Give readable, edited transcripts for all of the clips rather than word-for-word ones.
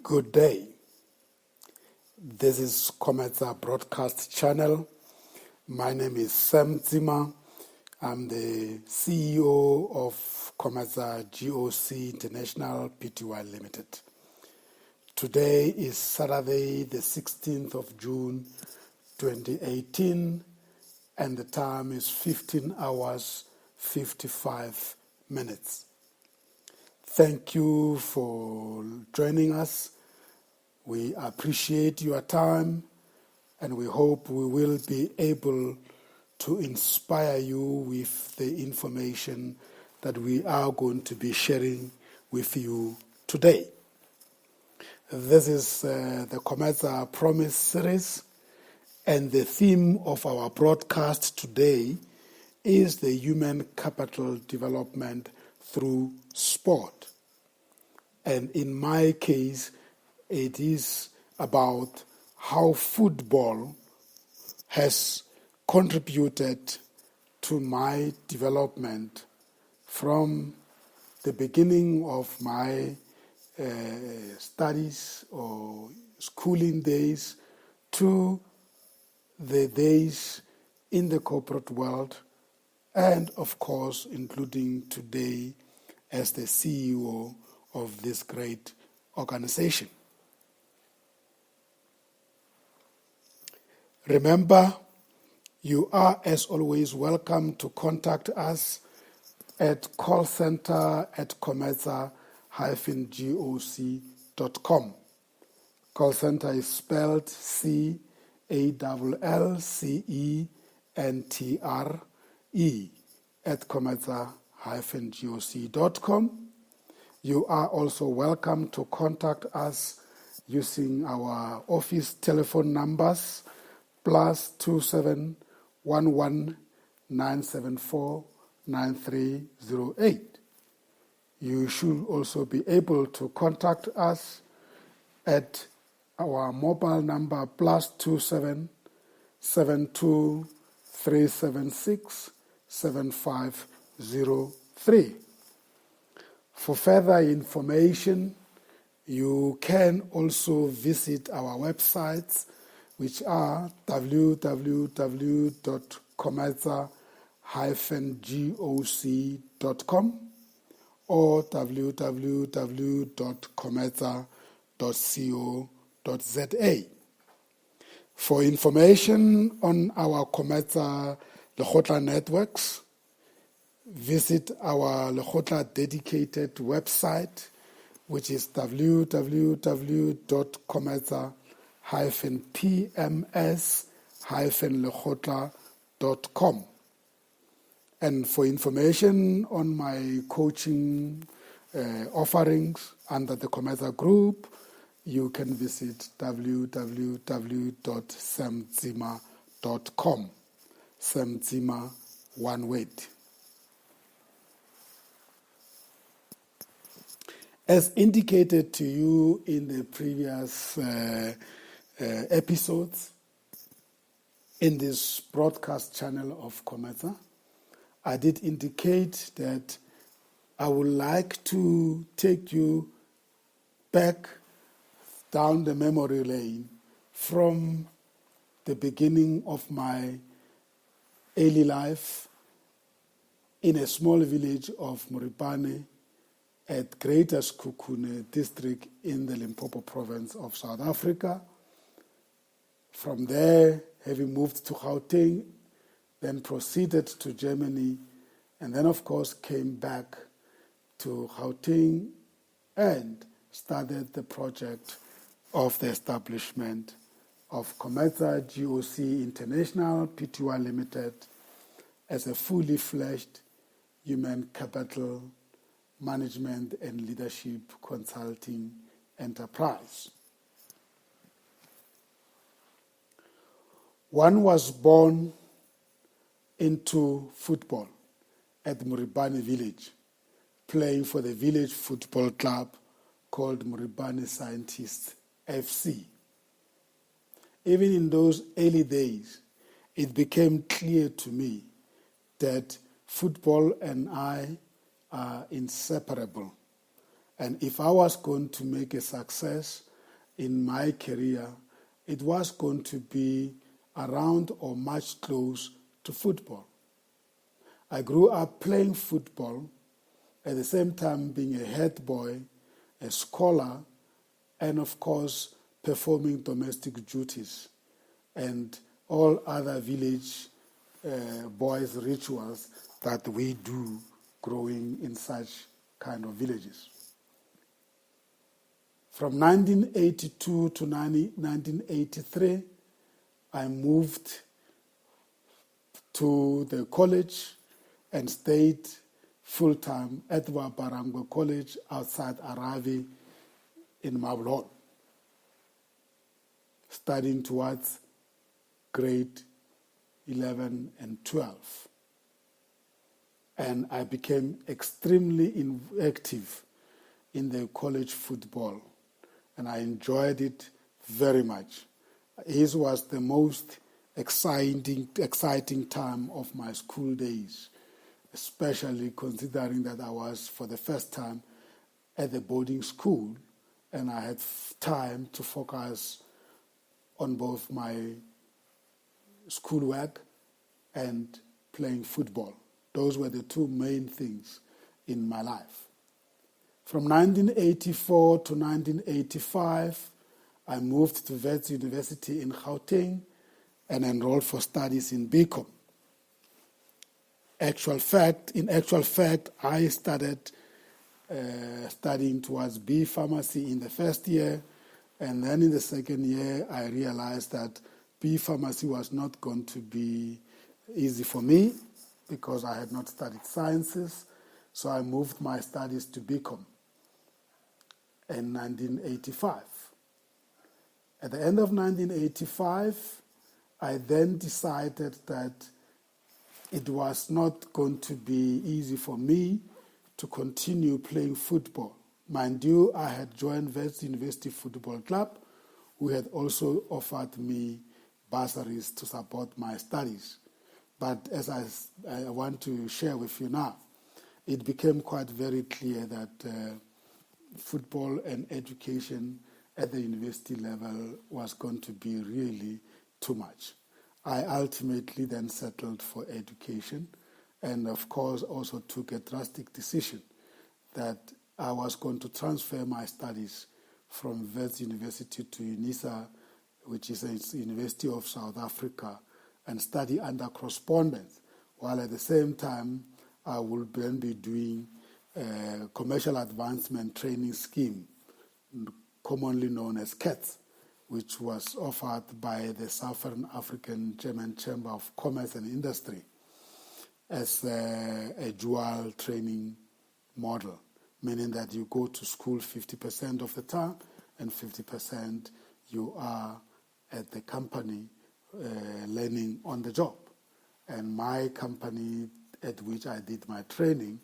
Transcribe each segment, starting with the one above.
Good day. This is Kometsa Broadcast Channel. My name is Sam Zima. I'm the CEO of Kometsa GOC International Pty Limited. Today is Saturday, the 16th of June, 2018, and the time is 15 hours, 55 minutes. Thank you for joining us. We appreciate your time, and we hope we will be able to inspire you with the information that we are going to be sharing with you today. This is the Kometsa Promise series, and the theme of our broadcast today is the human capital development through sport. And in my case, it is about how football has contributed to my development from the beginning of my studies or schooling days to the days in the corporate world, and of course including today as the CEO of this great organization. Remember, you are as always welcome to contact us at callcenter@kometsa-goc.com. Call center is spelled CALLCENTRE at kometsa-goc.com. You are also welcome to contact us using our office telephone numbers +27 11 974 9308. You should also be able to contact us at our mobile number +27 72 376 7503. For further information, you can also visit our websites, which are www.kometsa-goc.com or www.kometsa.co.za. For information on our Kometsa Lekgotla networks, visit our Lekgotla dedicated website, which is www.kometsa-pms-lekgotla.com. And for information on my coaching offerings under the Kometsa Group, you can visit www.samzima.com. Samzima, one word. As indicated to you in the previous episodes, in this broadcast channel of Kometsa, I did indicate that I would like to take you back down the memory lane from the beginning of my early life in a small village of Muripane at Greater Sekhukhune district in the Limpopo province of South Africa. From there, having moved to Gauteng, then proceeded to Germany, and then of course came back to Gauteng and started the project of the establishment of Kometsa GOC International Pty Limited as a fully fledged human capital management and leadership consulting enterprise. One was born into football at Muripane village, playing for the village football club called Muripane Scientists FC. Even in those early days, it became clear to me that football and I are inseparable. And if I was going to make a success in my career, it was going to be around or much close to football. I grew up playing football, at the same time being a head boy, a scholar, and of course performing domestic duties and all other village boys' rituals that we do growing in such kind of villages. From 1982 to 1983, I moved to the college and stayed full-time at Waparangwe College outside Aravi in Marble, studying towards grade 11 and 12. And I became extremely active in the college football, and I enjoyed it very much. It was the most exciting time of my school days, especially considering that I was for the first time at the boarding school, and I had time to focus on both my schoolwork and playing football. Those were the two main things in my life. From 1984 to 1985, I moved to Wits University in Gauteng and enrolled for studies in BCom. In actual fact, I started studying towards B pharmacy in the first year, and then in the second year, I realized that B pharmacy was not going to be easy for me because I had not studied sciences, so I moved my studies to BCom in 1985. At the end of 1985, I then decided that it was not going to be easy for me to continue playing football. Mind you, I had joined Wits University Football Club, who had also offered me bursaries to support my studies. But as I want to share with you now, it became quite very clear that football and education at the university level was going to be really too much. I ultimately then settled for education, and of course also took a drastic decision that I was going to transfer my studies from Wits University to UNISA, which is a University of South Africa, and study under correspondence, while at the same time I will then be doing a commercial advancement training scheme, commonly known as CATS, which was offered by the Southern African German Chamber of Commerce and Industry as a dual training model, meaning that you go to school 50% of the time and 50% you are at the company learning on the job. And my company at which I did my training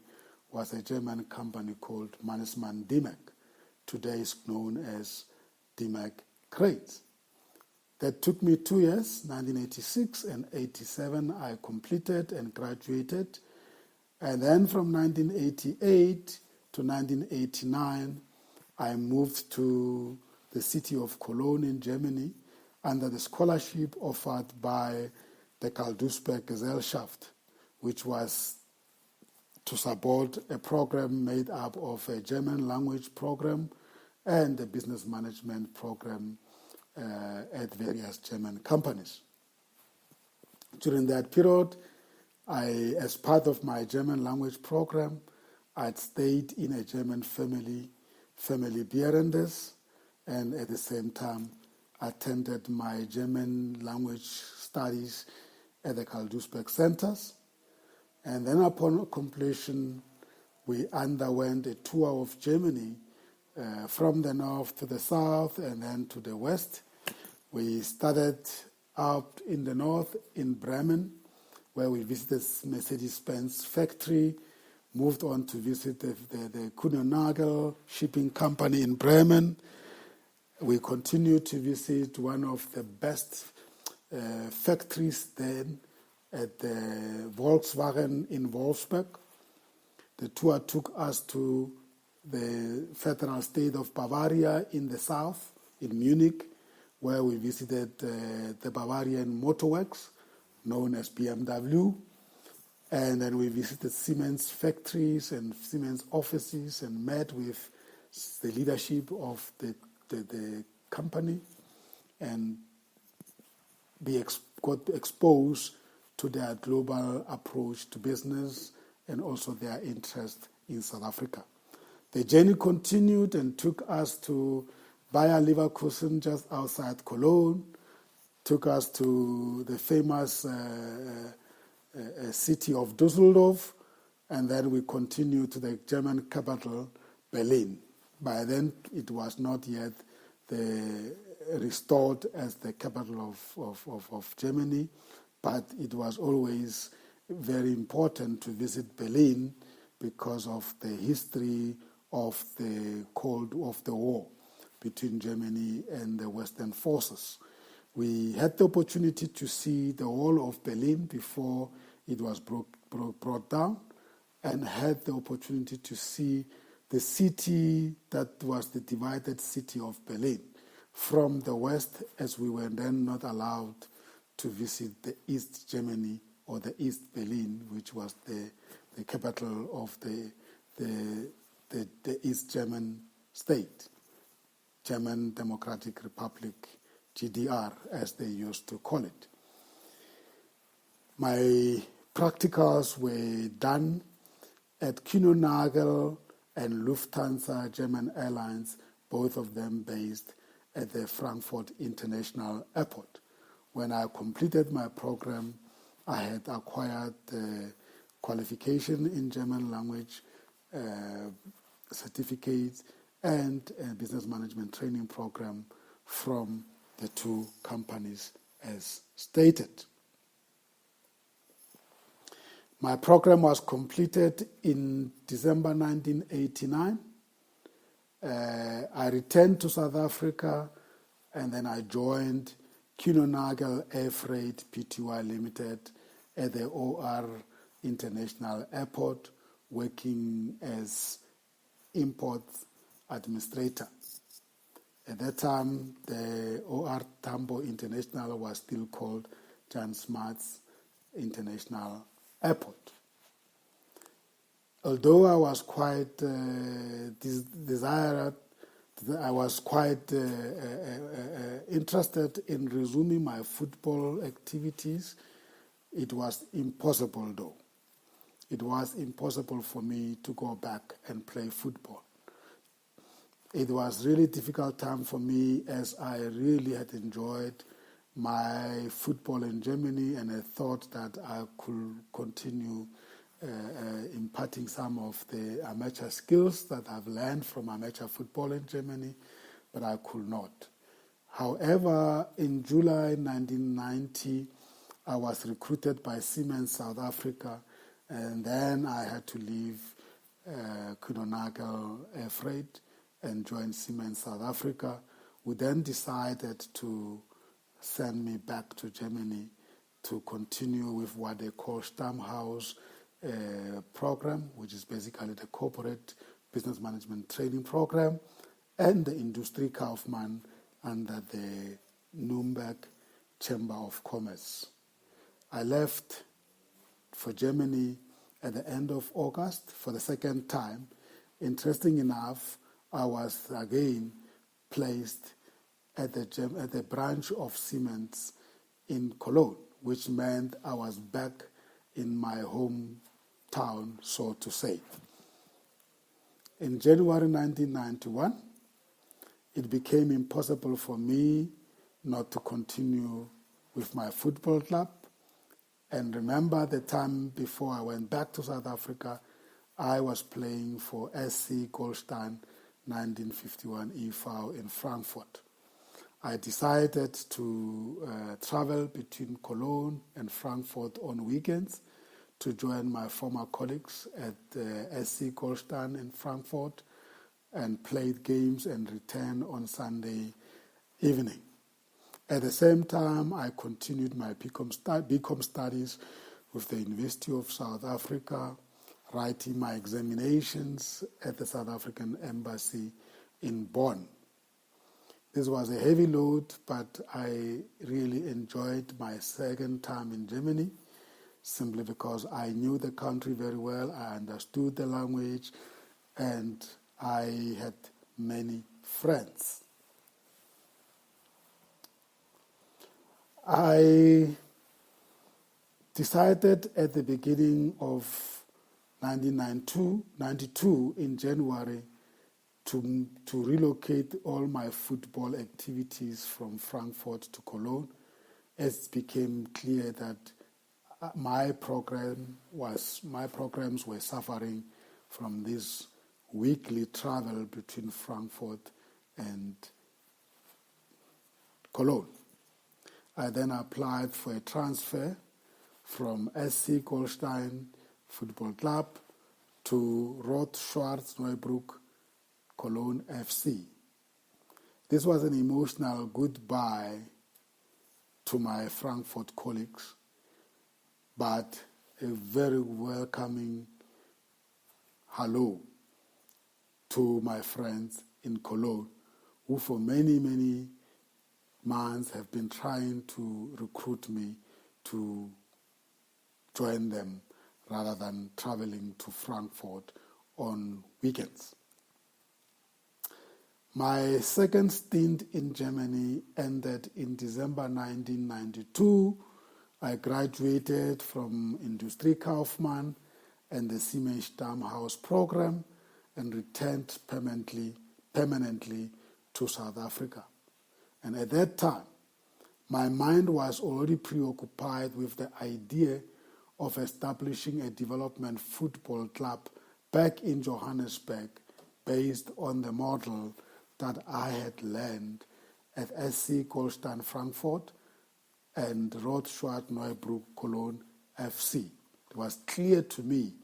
was a German company called Mannesmann Dimek. Today is known as Dimek Crates. That took me 2 years, 1986 and 87, I completed and graduated. And then from 1988 to 1989, I moved to the city of Cologne in Germany under the scholarship offered by the Karl Duisberg Gesellschaft, which was to support a program made up of a German language program and a business management program at various German companies. During that period, as part of my German language program, I'd stayed in a German family Bierendes, and at the same time attended my German language studies at the Karl Duisberg centers. And then upon completion, we underwent a tour of Germany from the north to the south and then to the west. We started out in the north in Bremen, where we visited Mercedes-Benz factory, moved on to visit the Kuehne+Nagel shipping company in Bremen. We continued to visit one of the best factories then at the Volkswagen in Wolfsburg. The tour took us to the federal state of Bavaria in the south, in Munich, where we visited the Bavarian Motorworks, known as BMW, and then we visited Siemens factories and Siemens offices and met with the leadership of the company, and got exposed to their global approach to business and also their interest in South Africa. The journey continued and took us to Bayer Leverkusen, just outside Cologne, took us to the famous city of Düsseldorf, and then we continued to the German capital, Berlin. By then, it was not yet restored as the capital of Germany, but it was always very important to visit Berlin because of the history of the war between Germany and the Western forces. We had the opportunity to see the wall of Berlin before it was brought down, and had the opportunity to see the city that was the divided city of Berlin from the west, as we were then not allowed to visit the East Germany or the East Berlin, which was the capital of the East German state, German Democratic Republic, GDR, as they used to call it. My practicals were done at Kühnel and Lufthansa German Airlines, both of them based at the Frankfurt International Airport. When I completed my program, I had acquired the qualification in German language, certificate, and a business management training program from the two companies as stated. My program was completed in December 1989. I returned to South Africa, and then I joined Kühnel Air Freight Pty Limited at the OR International Airport, working as import administrator. At that time, the OR Tambo International was still called Jan Smuts International Airport. Although I was quite interested in resuming my football activities, it was impossible though. It was impossible for me to go back and play football. It was really difficult time for me, as I really had enjoyed my football in Germany, and I thought that I could continue imparting some of the amateur skills that I've learned from amateur football in Germany, but I could not. However, in July 1990, I was recruited by Siemens South Africa, and then I had to leave Kühnel Air Freight and join Siemens South Africa. We then decided to send me back to Germany to continue with what they call Stammhaus program, which is basically the corporate business management training program, and the Industriekaufmann under the Nuremberg Chamber of Commerce. I left for Germany at the end of August for the second time. Interesting enough, I was again placed at the branch of Siemens in Cologne, which meant I was back in my hometown, so to say. In January 1991, it became impossible for me not to continue with my football club. And remember the time before I went back to South Africa, I was playing for SC Goldstein 1951 e.V. in Frankfurt. I decided to travel between Cologne and Frankfurt on weekends to join my former colleagues at SC Goldstein in Frankfurt and played games and return on Sunday evening. At the same time, I continued my BCom studies with the University of South Africa, writing my examinations at the South African Embassy in Bonn. This was a heavy load, but I really enjoyed my second time in Germany, simply because I knew the country very well, I understood the language, and I had many friends. I decided at the beginning of 1992 in January to relocate all my football activities from Frankfurt to Cologne, as it became clear that my programs were suffering from this weekly travel between Frankfurt and Cologne. I then applied for a transfer from SC Goldstein Football Club to Rot-Schwarz-Neubrück Cologne FC. This was an emotional goodbye to my Frankfurt colleagues, but a very welcoming hello to my friends in Cologne, who for many, many months have been trying to recruit me to join them rather than traveling to Frankfurt on weekends. My second stint in Germany ended in December 1992. I graduated from Industriekaufmann and the Siemens Stammhaus program and returned permanently to South Africa. And at that time, my mind was already preoccupied with the idea of establishing a development football club back in Johannesburg based on the model that I had learned at SC Goldstein Frankfurt and Rot-Schwarz-Neubrück Cologne FC. It was clear to me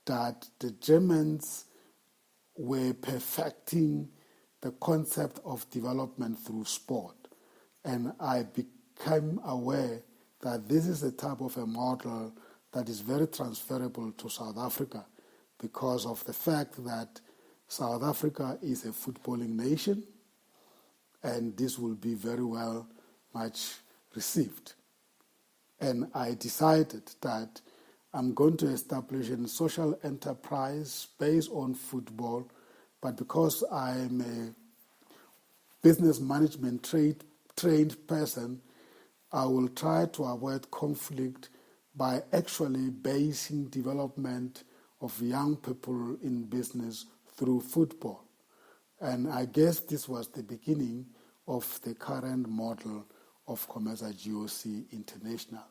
that the Germans were perfecting the concept of development through sport. And I became aware that this is a type of a model that is very transferable to South Africa because of the fact that South Africa is a footballing nation, and this will be very well much received. And I decided that I'm going to establish a social enterprise based on football, but because I'm a business management trained person, I will try to avoid conflict by actually basing development of young people in business through football. And I guess this was the beginning of the current model of Comesa GOC International,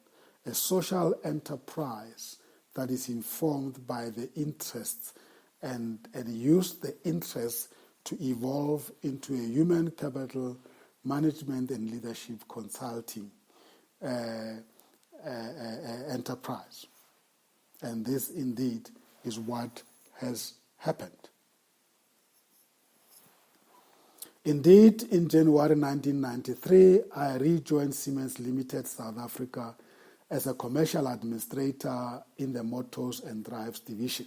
a social enterprise that is informed by the interests and use the interests to evolve into a human capital management and leadership consulting enterprise. And this indeed is what has happened. Indeed, in January 1993, I rejoined Siemens Limited South Africa as a commercial administrator in the Motors and Drives division.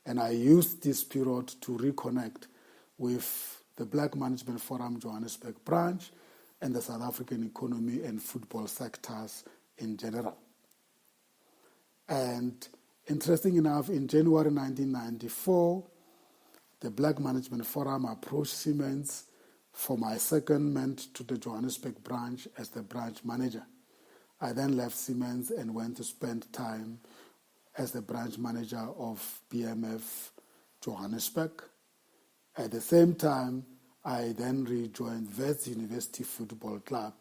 And I used this period to reconnect with the Black Management Forum Johannesburg branch and the South African economy and football sectors in general. And interesting enough, in January 1994, the Black Management Forum approached Siemens for my secondment to the Johannesburg branch as the branch manager. I then left Siemens and went to spend time as the branch manager of BMF Johannesburg. At the same time, I then rejoined Wits University Football Club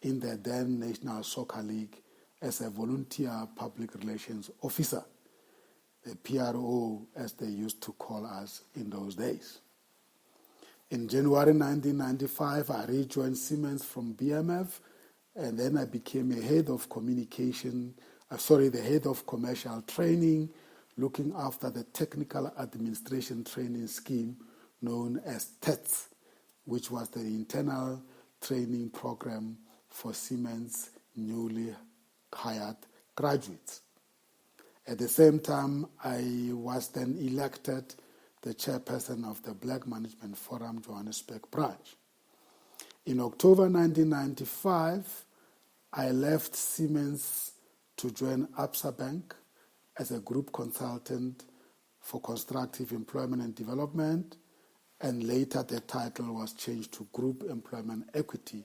in the then National Soccer League as a volunteer public relations officer, the PRO as they used to call us in those days. In January 1995, I rejoined Siemens from BMF, and then I became the head of commercial training, looking after the technical administration training scheme known as TETS, which was the internal training program for Siemens newly hired graduates. At the same time, I was then elected the chairperson of the Black Management Forum Johannesburg branch. In October 1995, I left Siemens to join Absa Bank as a group consultant for constructive employment and development, and later the title was changed to Group Employment Equity,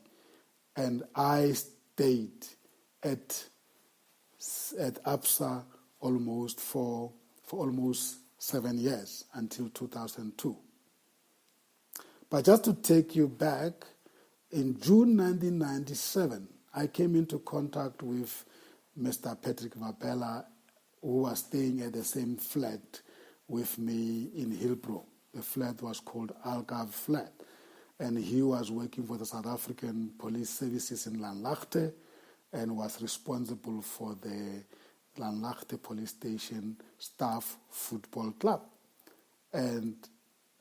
and I stayed at Absa for almost 7 years until 2002. But just to take you back, in June 1997, I came into contact with Mr. Patrick Vabela, who was staying at the same flat with me in Hillbrow. The flat was called Algarve Flat, and he was working for the South African Police Services in Landlaagte and was responsible for the Landlaagte Police Station Staff Football Club. And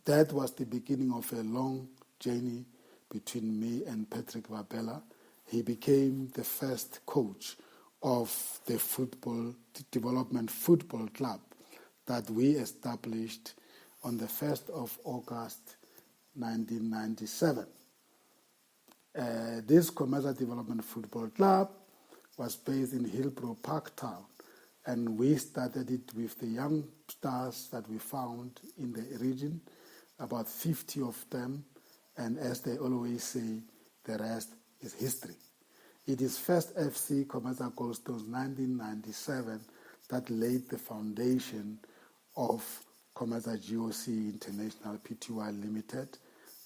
that was the beginning of a long journey between me and Patrick Vabela. He became the first coach of the football development football club that we established on the 1st of August 1997. This commercial development football club was based in Hillbrow Parktown, and we started it with the young stars that we found in the region, about 50 of them, and as they always say, the rest is history. It is First FC Commercial Goldstones 1997 that laid the foundation of Commercial GOC International Pty Limited,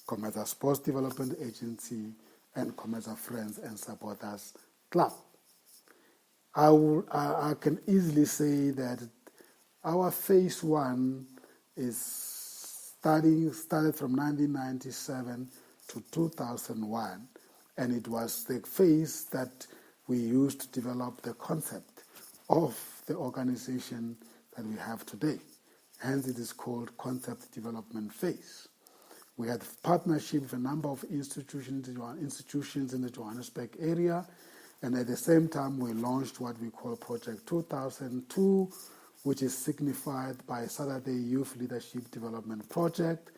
Commercial Sports Development Agency, and Commercial Friends and Supporters Club. I can easily say that our phase one started from 1997 to 2001, and it was the phase that we used to develop the concept of the organization that we have today. Hence, it is called Concept Development Phase. We had partnership with a number of institutions in the Johannesburg area, and at the same time, we launched what we call Project 2002, which is signified by Saturday Youth Leadership Development Project,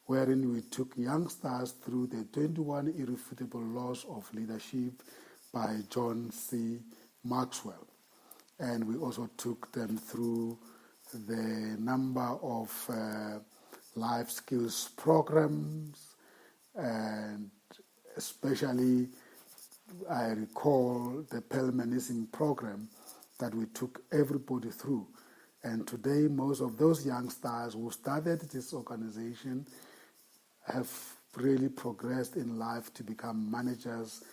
wherein we took youngsters through the 21 Irrefutable Laws of Leadership by John C. Maxwell. And we also took them through the number of life skills programs, and especially I recall the Pelmanism program that we took everybody through. And today, most of those youngsters who started this organization have really progressed in life to become managers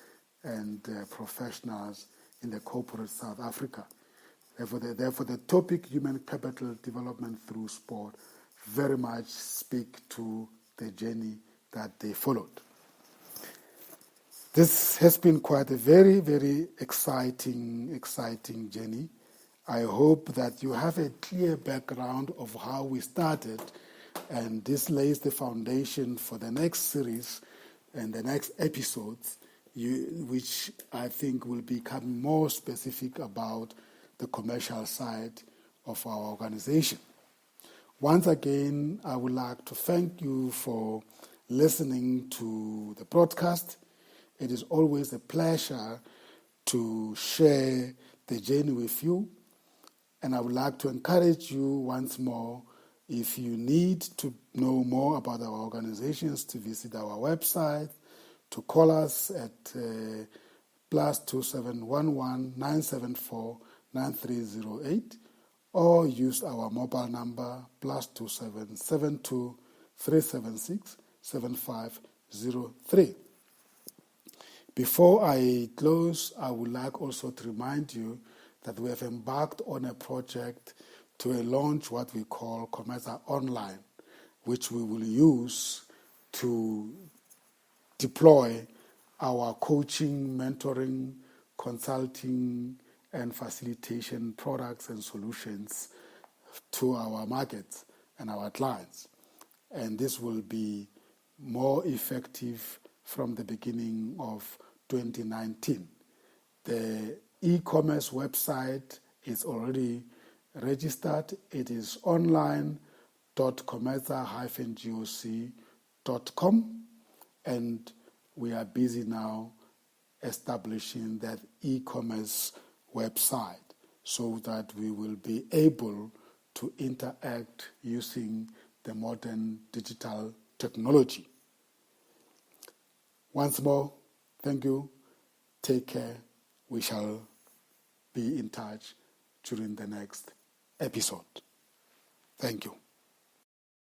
and professionals in the corporate South Africa. Therefore, the topic human capital development through sport very much speak to the journey that they followed. This has been quite a very, very exciting journey. I hope that you have a clear background of how we started, and this lays the foundation for the next series and the next episodes, which I think will become more specific about the commercial side of our organization. Once again, I would like to thank you for listening to the broadcast. It is always a pleasure to share the journey with you, and I would like to encourage you once more, if you need to know more about our organizations, to visit our website, to call us at +2711 974 9308, or use our mobile number +2772 376 7503. Before I close, I would like also to remind you that we have embarked on a project to launch what we call Commercial Online, which we will use to deploy our coaching, mentoring, consulting, and facilitation products and solutions to our markets and our clients. And this will be more effective from the beginning of 2019. The e-commerce website is already registered. It is online, www.cometa-goc.com, and we are busy now establishing that e-commerce website so that we will be able to interact using the modern digital technology. Once more, thank you. Take care. We shall be in touch during the next episode. Thank you.